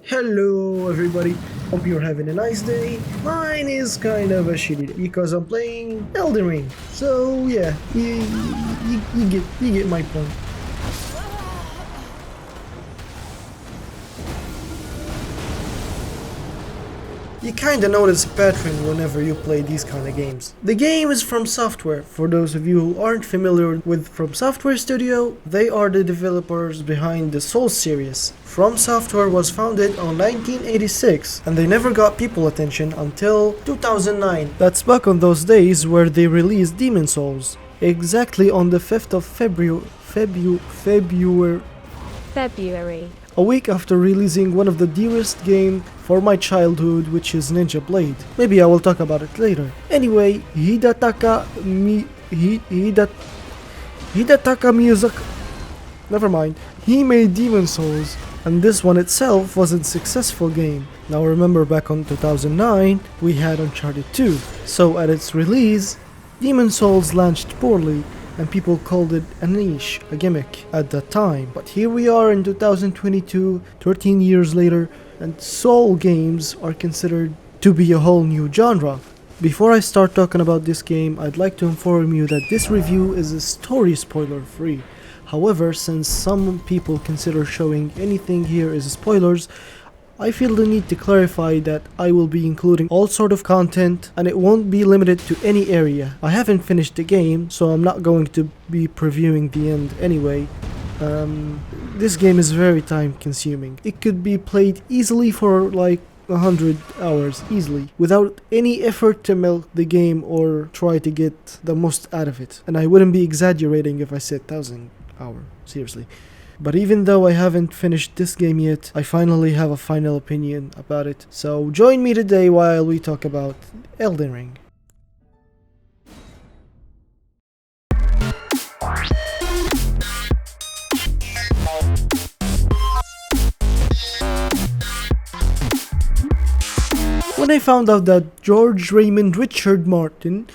Hello everybody, hope you're having a nice day. Mine is kind of a shitty day because I'm playing Elden Ring. So yeah, you get my point. You kinda notice a pattern whenever you play these kind of games. The game is From Software. For those of you who aren't familiar with From Software Studio, they are the developers behind the Souls series. From Software was founded on 1986 and they never got people attention until 2009. That's back on those days where they released Demon Souls. Exactly on the 5th of February. A week after releasing one of the dearest game for my childhood, which is Ninja Blade. Maybe I will talk about it later. Anyway, Hidataka Miyazaki. Never mind. He made Demon Souls, and this one itself was a successful game. Now remember, back on 2009, we had Uncharted 2. So at its release, Demon Souls launched poorly, and people called it a niche, a gimmick at that time. But here we are in 2022, 13 years later, and Soul games are considered to be a whole new genre. Before I start talking about this game, I'd like to inform you that this review is a story spoiler free. However, since some people consider showing anything here as spoilers, I feel the need to clarify that I will be including all sort of content and it won't be limited to any area. I haven't finished the game, so I'm not going to be previewing the end anyway. This game is very time consuming. It could be played easily for like 100 hours easily without any effort to milk the game or try to get the most out of it. And I wouldn't be exaggerating if I said 1000 hours, seriously. But even though I haven't finished this game yet, I finally have a final opinion about it. So join me today while we talk about Elden Ring. When I found out that George Raymond Richard Martin,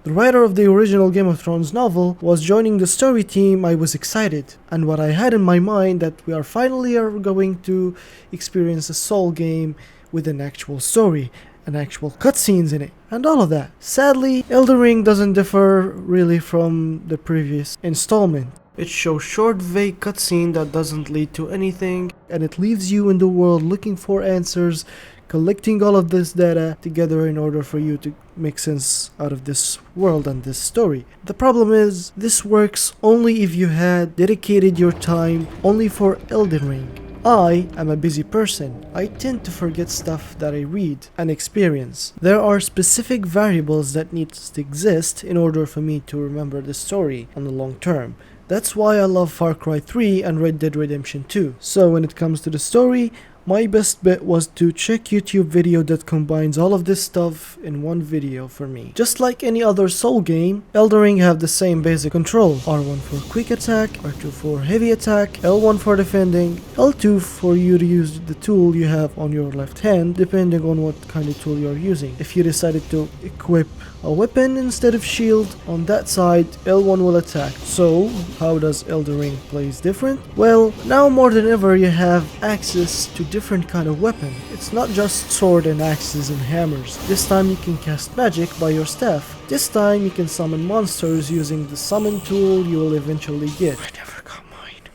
the writer of the original Game of Thrones novel, was joining the story team, I was excited. And what I had in my mind that we are finally going to experience a Soul game with an actual story, and actual cutscenes in it, and all of that. Sadly, Elden Ring doesn't differ really from the previous installment. It shows short, vague cutscene that doesn't lead to anything, and it leaves you in the world looking for answers, collecting all of this data together in order for you to make sense out of this world and this story. The problem is, this works only if you had dedicated your time only for Elden Ring. I am a busy person. I tend to forget stuff that I read and experience. There are specific variables that need to exist in order for me to remember the story on the long term. That's why I love Far Cry 3 and Red Dead Redemption 2. So when it comes to the story, my best bet was to check YouTube video that combines all of this stuff in one video for me. Just like any other Soul game, Elden Ring have the same basic control. R1 for quick attack, R2 for heavy attack, L1 for defending, L2 for you to use the tool you have on your left hand, depending on what kind of tool you're using. If you decided to equip a weapon instead of shield, on that side, L1 will attack. So, how does Elden Ring plays different? Well, now more than ever you have access to different kind of weapon. It's not just sword and axes and hammers. This time you can cast magic by your staff. This time you can summon monsters using the summon tool you will eventually get. I never got mine.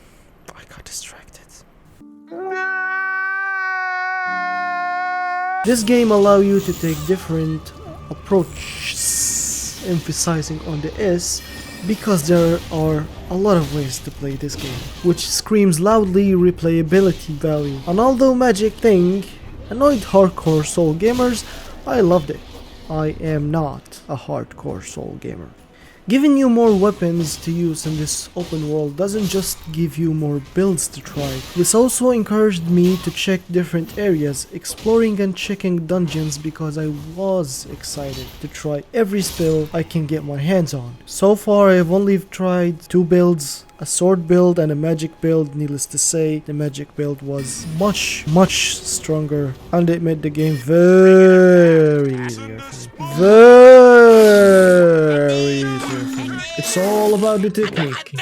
I got distracted. This game allows you to take different approaches, emphasizing on the S, because there are a lot of ways to play this game, which screams loudly replayability value. And although magic thing annoyed hardcore Soul gamers, I loved it. I am not a hardcore Soul gamer. Giving you more weapons to use in this open world doesn't just give you more builds to try. This also encouraged me to check different areas, exploring and checking dungeons because I was excited to try every spell I can get my hands on. So far I have only tried 2 builds, a sword build and a magic build. Needless to say, the magic build was much stronger and it made the game very easier for me. Very easier for me. It's all about the technique.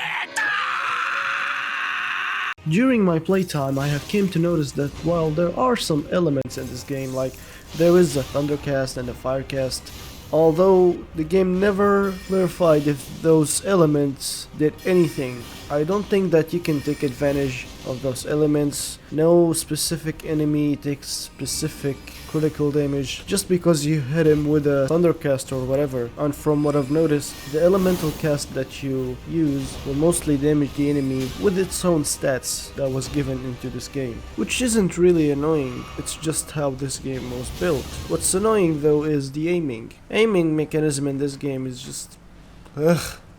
During my playtime, I have came to notice that while there are some elements in this game, like there is a thundercast and a firecast, although the game never clarified if those elements did anything, I don't think that you can take advantage of those elements. No specific enemy takes specific critical damage just because you hit him with a thundercast or whatever. And from what I've noticed, the elemental cast that you use will mostly damage the enemy with its own stats that was given into this game, which isn't really annoying, it's just how this game was built. What's annoying though is the aiming. Aiming mechanism in this game is just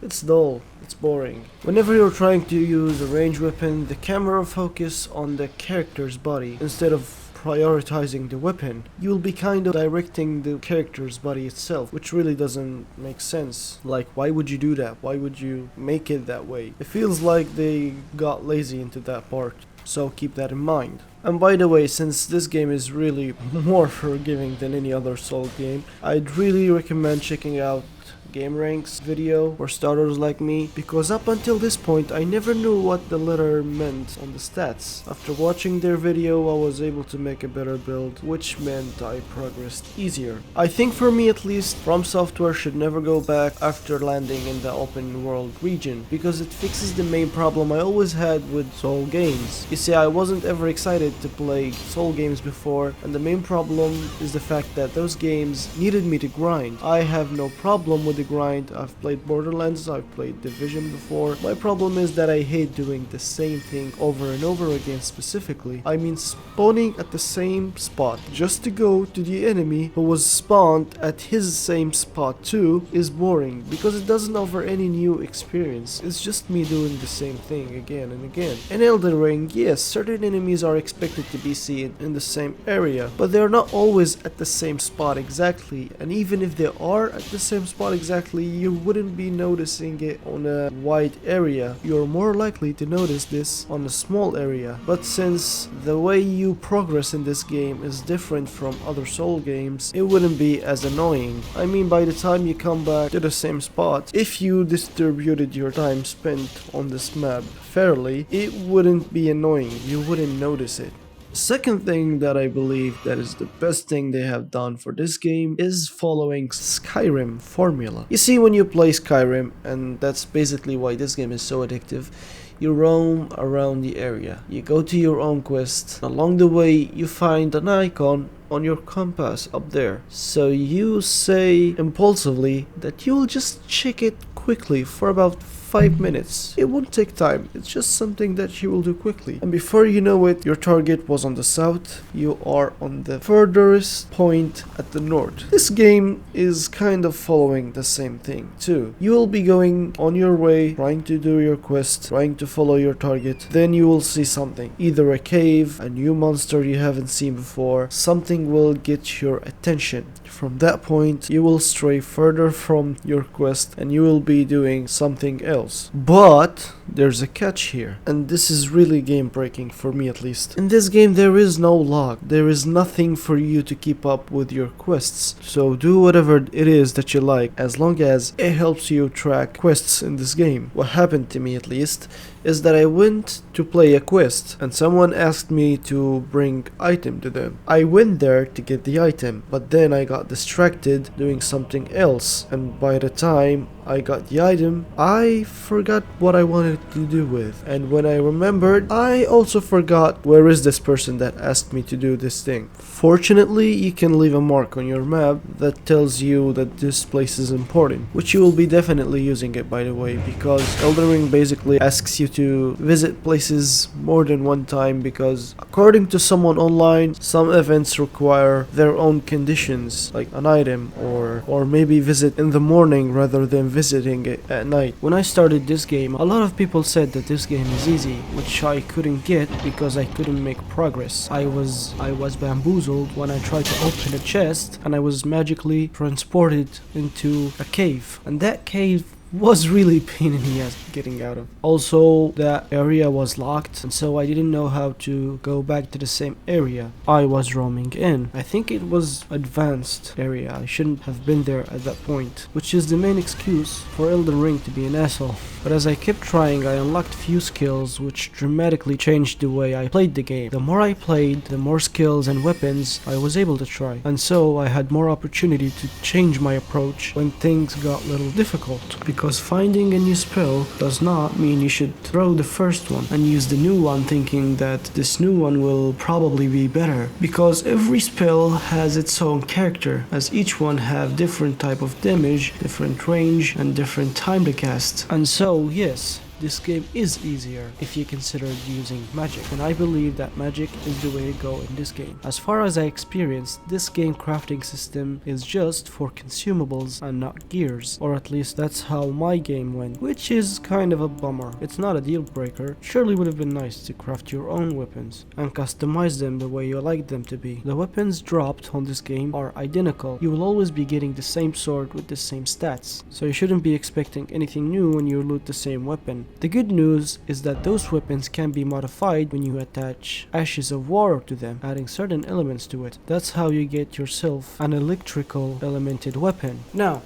it's dull, it's boring. Whenever you're trying to use a ranged weapon, the camera focus on the character's body instead of prioritizing the weapon. You'll be kind of directing the character's body itself, which really doesn't make sense. Like, why would you do that? Why would you make it that way? It feels like they got lazy into that part, so keep that in mind. And by the way, since this game is really more forgiving than any other Soul game, I'd really recommend checking out GameRank's video for starters like me, because up until this point I never knew what the letter meant on the stats. After watching their video I was able to make a better build, which meant I progressed easier. I think for me at least, From Software should never go back after landing in the open world region, because it fixes the main problem I always had with Soul games. You see, I wasn't ever excited to play Soul games before, and the main problem is the fact that those games needed me to grind. I have no problem with the grind. I've played Borderlands, I've played Division before. My problem is that I hate doing the same thing over and over again. Specifically, I mean spawning at the same spot just to go to the enemy who was spawned at his same spot too is boring, because it doesn't offer any new experience. It's just me doing the same thing again and again. In Elden Ring, yes, certain enemies are expected to be seen in the same area, but they're not always at the same spot exactly, and even if they are at the same spot exactly, you wouldn't be noticing it on a wide area. You're more likely to notice this on a small area. But since the way you progress in this game is different from other Soul games, it wouldn't be as annoying. I mean, by the time you come back to the same spot, if you distributed your time spent on this map fairly, it wouldn't be annoying. You wouldn't notice it. Second thing that I believe that is the best thing they have done for this game is following Skyrim formula. You see, when you play Skyrim, and that's basically why this game is so addictive, you roam around the area. You go to your own quest. Along the way, you find an icon on your compass up there. So you say impulsively that you'll just check it quickly for about 5 minutes. It won't take time, it's just something that you will do quickly. And before you know it, your target was on the south, you are on the furthest point at the north. This game is kind of following the same thing too. You will be going on your way, trying to do your quest, trying to follow your target. Then you will see something, either a cave, a new monster you haven't seen before. Something will get your attention. From that point, you will stray further from your quest and you will be doing something else. But there's a catch here, and this is really game breaking for me at least. In this game there is no log, there is nothing for you to keep up with your quests, so do whatever it is that you like as long as it helps you track quests in this game. What happened to me at least is that I went to play a quest and someone asked me to bring item to them. I went there to get the item, but then I got distracted doing something else, and by the time I got the item, I forgot what I wanted to do with, and when I remembered, I also forgot where is this person that asked me to do this thing. Fortunately, you can leave a mark on your map that tells you that this place is important, which you will be definitely using it, by the way, because Elden Ring basically asks you to visit places more than one time, because according to someone online, some events require their own conditions, like an item, or maybe visit in the morning rather than visiting it at night. When I started this game, a lot of people said that this game is easy, which I couldn't get because I couldn't make progress. I was bamboozled when I tried to open a chest and I was magically transported into a cave, and that cave was really a pain in the ass getting out of. Also, that area was locked, and so I didn't know how to go back to the same area I was roaming in. I think it was advanced area. I shouldn't have been there at that point, which is the main excuse for Elden Ring to be an asshole. But as I kept trying, I unlocked few skills which dramatically changed the way I played the game. The more I played, the more skills and weapons I was able to try, and so I had more opportunity to change my approach when things got a little difficult. Because finding a new spell does not mean you should throw the first one and use the new one thinking that this new one will probably be better. Because every spell has its own character, as each one have different type of damage, different range, and different time to cast. And so, yes, this game is easier if you consider using magic, and I believe that magic is the way to go in this game. As far as I experienced, this game crafting system is just for consumables and not gears, or at least that's how my game went, which is kind of a bummer. It's not a deal breaker. Surely would have been nice to craft your own weapons and customize them the way you like them to be. The weapons dropped on this game are identical. You will always be getting the same sword with the same stats, so you shouldn't be expecting anything new when you loot the same weapon. The good news is that those weapons can be modified when you attach Ashes of War to them, adding certain elements to it. That's how you get yourself an electrical elemented weapon. Now,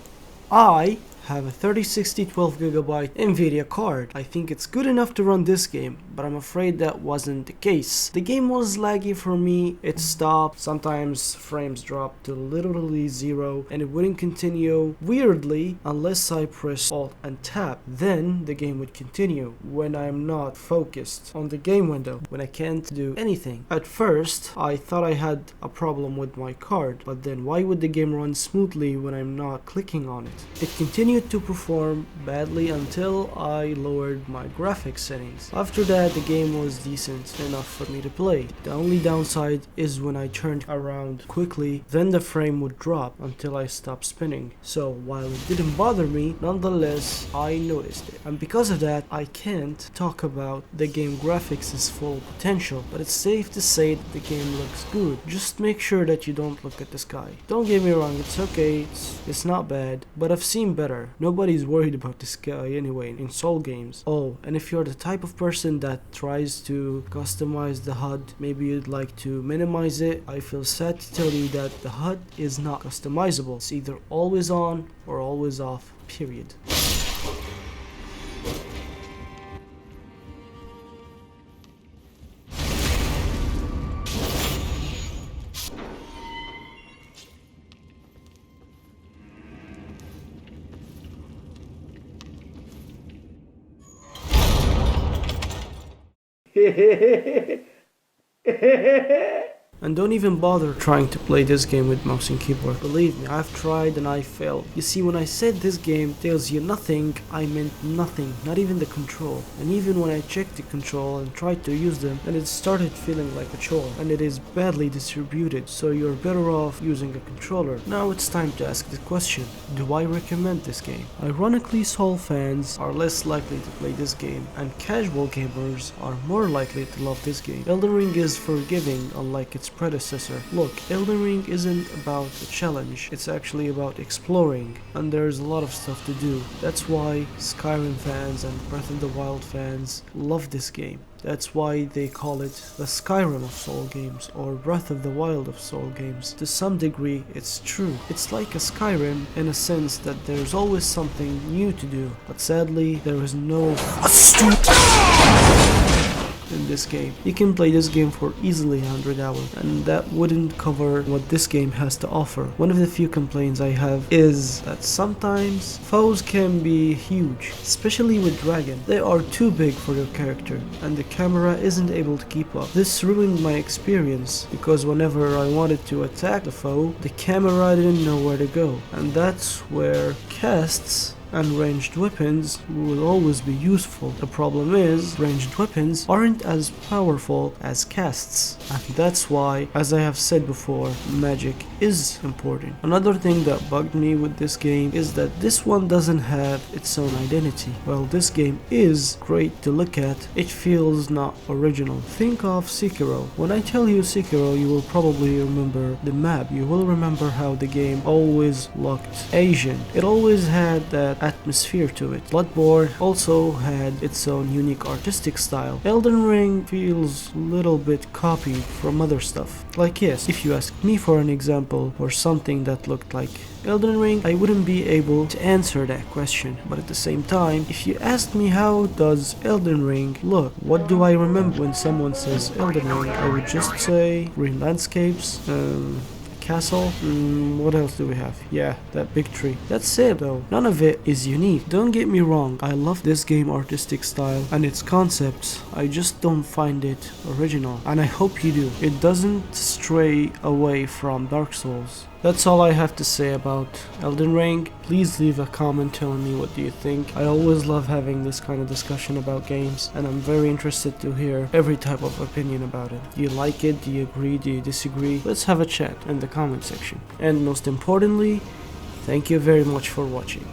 I have a 3060 12GB Nvidia card. I think it's good enough to run this game, but I'm afraid that wasn't the case. The game was laggy for me, it stopped, sometimes frames dropped to literally 0, and it wouldn't continue weirdly unless I press Alt and Tab. Then the game would continue when I'm not focused on the game window, when I can't do anything. At first, I thought I had a problem with my card, but then why would the game run smoothly when I'm not clicking on it? It continued to perform badly until I lowered my graphics settings. After that, the game was decent enough for me to play. The only downside is when I turned around quickly, then the frame would drop until I stopped spinning. So while it didn't bother me, nonetheless I noticed it. And because of that, I can't talk about the game graphics' full potential, but it's safe to say that the game looks good. Just make sure that you don't look at the sky. Don't get me wrong, it's okay, it's not bad, but I've seen better. Nobody's worried about the sky anyway in Soul games. Oh, and if you're the type of person that tries to customize the HUD, maybe you'd like to minimize it, I feel sad to tell you that the HUD is not customizable. It's either always on or always off, period. And don't even bother trying to play this game with mouse and keyboard. Believe me, I've tried and I failed. You see, when I said this game tells you nothing, I meant nothing, not even the control. And even when I checked the control and tried to use them, then it started feeling like a chore. And it is badly distributed, so you're better off using a controller. Now it's time to ask the question, do I recommend this game? Ironically, Soul fans are less likely to play this game, and casual gamers are more likely to love this game. Elden Ring is forgiving, unlike its predecessor. Look, Elden Ring isn't about a challenge, it's actually about exploring, and there's a lot of stuff to do. That's why Skyrim fans and Breath of the Wild fans love this game. That's why they call it the Skyrim of Soul games, or Breath of the Wild of Soul games. To some degree, it's true. It's like a Skyrim in a sense that there's always something new to do, but sadly, there is no in this game. You can play this game for easily 100 hours, and that wouldn't cover what this game has to offer. One of the few complaints I have is that sometimes foes can be huge, especially with Dragon. They are too big for your character, and the camera isn't able to keep up. This ruined my experience, because whenever I wanted to attack the foe, the camera didn't know where to go, and that's where casts and ranged weapons will always be useful. The problem is, ranged weapons aren't as powerful as casts, and that's why, as I have said before, magic is important. Another thing that bugged me with this game is that this one doesn't have its own identity. While this game is great to look at, it feels not original. Think of Sekiro. When I tell you Sekiro, you will probably remember the map. You will remember how the game always looked Asian. It always had that atmosphere to it. Bloodborne also had its own unique artistic style. Elden Ring feels a little bit copied from other stuff. Like yes, if you asked me for an example or something that looked like Elden Ring, I wouldn't be able to answer that question. But at the same time, if you asked me how does Elden Ring look, what do I remember when someone says Elden Ring, I would just say green landscapes, castle. What else do we have? Yeah, that big tree. That's it though. None of it is unique. Don't get me wrong, I love this game artistic style and its concepts. I just don't find it original, and I hope you do. It doesn't stray away from Dark Souls. That's all I have to say about Elden Ring. Please leave a comment telling me what do you think. I always love having this kind of discussion about games, and I'm very interested to hear every type of opinion about it. Do you like it? Do you agree? Do you disagree? Let's have a chat in the comment section. And most importantly, thank you very much for watching.